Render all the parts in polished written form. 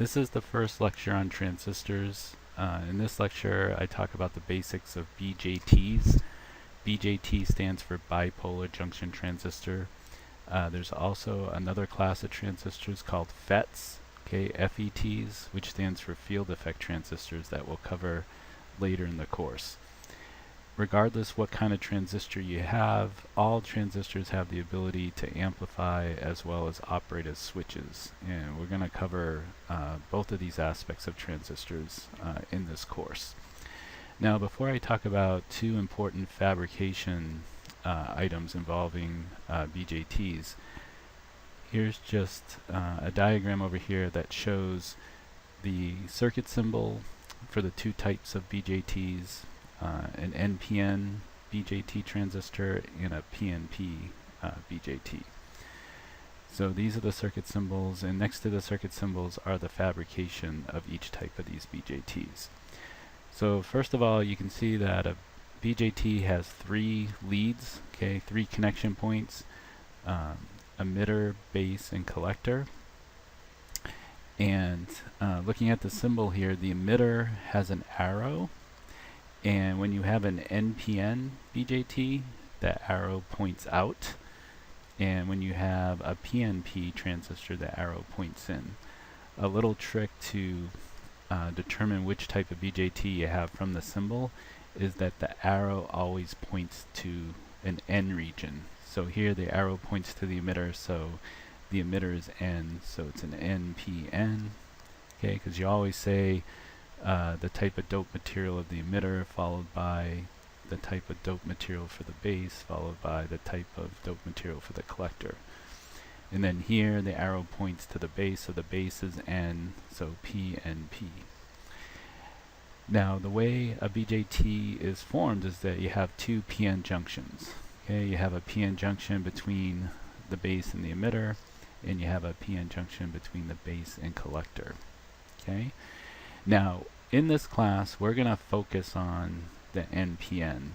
This is the first lecture on transistors. In this lecture, I talk about the basics of BJTs. BJT stands for bipolar junction transistor. There's also another class of transistors called FETs, FETs, which stands for field effect transistors that we'll cover later in the course. Regardless what kind of transistor you have, all transistors have the ability to amplify as well as operate as switches, and we're going to cover both of these aspects of transistors in this course. Now, before I talk about two important fabrication items involving BJTs, here's just a diagram over here that shows the circuit symbol for the two types of BJTs, an NPN BJT transistor and a PNP BJT. So these are the circuit symbols, and next to the circuit symbols are the fabrication of each type of these BJTs. So first of all, you can see that a BJT has three leads, three connection points, emitter, base, and collector. And looking at the symbol here, the emitter has an arrow, and when you have an NPN BJT, that arrow points out, and when you have a PNP transistor, the arrow points in. A little trick to determine which type of BJT you have from the symbol is that the arrow always points to an N region. So here the arrow points to the emitter, so the emitter is N, so it's an NPN, because you always say the type of dope material of the emitter followed by the type of dope material for the base followed by the type of dope material for the collector. And then here the arrow points to the base, so the base is N, so PNP. Now the way a BJT is formed is that you have two PN junctions. You have a PN junction between the base and the emitter, and you have a PN junction between the base and collector. Now in this class we're going to focus on the NPN.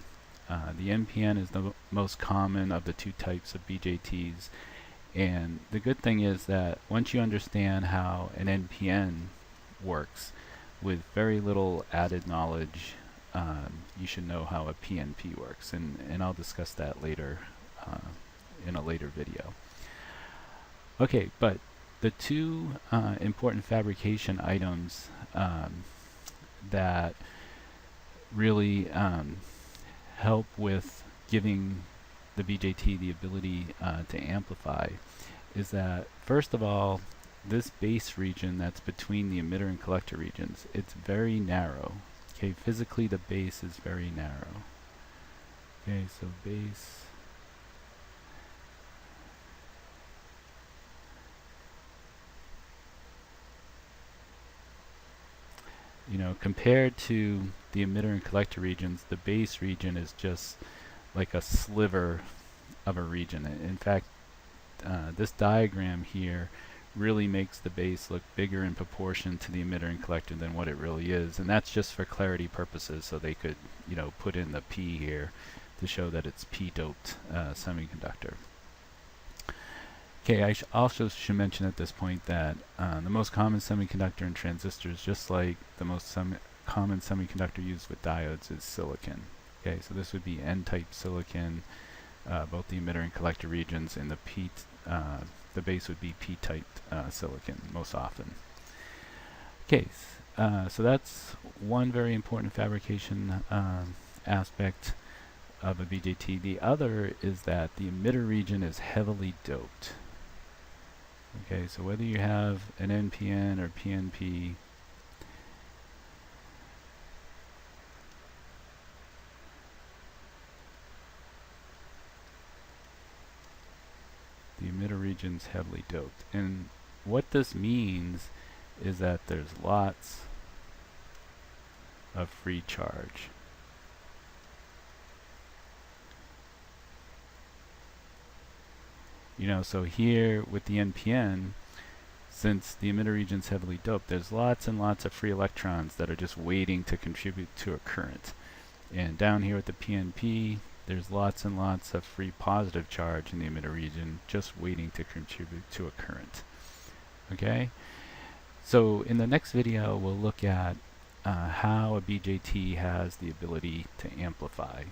The NPN is the most common of the two types of BJTs, and the good thing is that once you understand how an NPN works, with very little added knowledge, you should know how a PNP works, and I'll discuss that later in a later video. But the two important fabrication items that really help with giving the BJT the ability to amplify is that, first of all, this base region that's between the emitter and collector regions, it's very narrow. Physically the base is very narrow. So base, compared to the emitter and collector regions, the base region is just like a sliver of a region. In fact, this diagram here really makes the base look bigger in proportion to the emitter and collector than what it really is, and that's just for clarity purposes, so they could put in the P here to show that it's p-doped semiconductor. I also should mention at this point that the most common semiconductor in transistors, just like the most common semiconductor used with diodes, is silicon. So this would be N-type silicon, both the emitter and collector regions, and the base would be p-type silicon most often. So that's one very important fabrication aspect of a BJT. The other is that the emitter region is heavily doped. So whether you have an NPN or PNP, the emitter region is heavily doped. And what this means is that there's lots of free charge. So here with the NPN, since the emitter region is heavily doped, there's lots and lots of free electrons that are just waiting to contribute to a current. And down here with the PNP, there's lots and lots of free positive charge in the emitter region just waiting to contribute to a current. So in the next video, we'll look at how a BJT has the ability to amplify.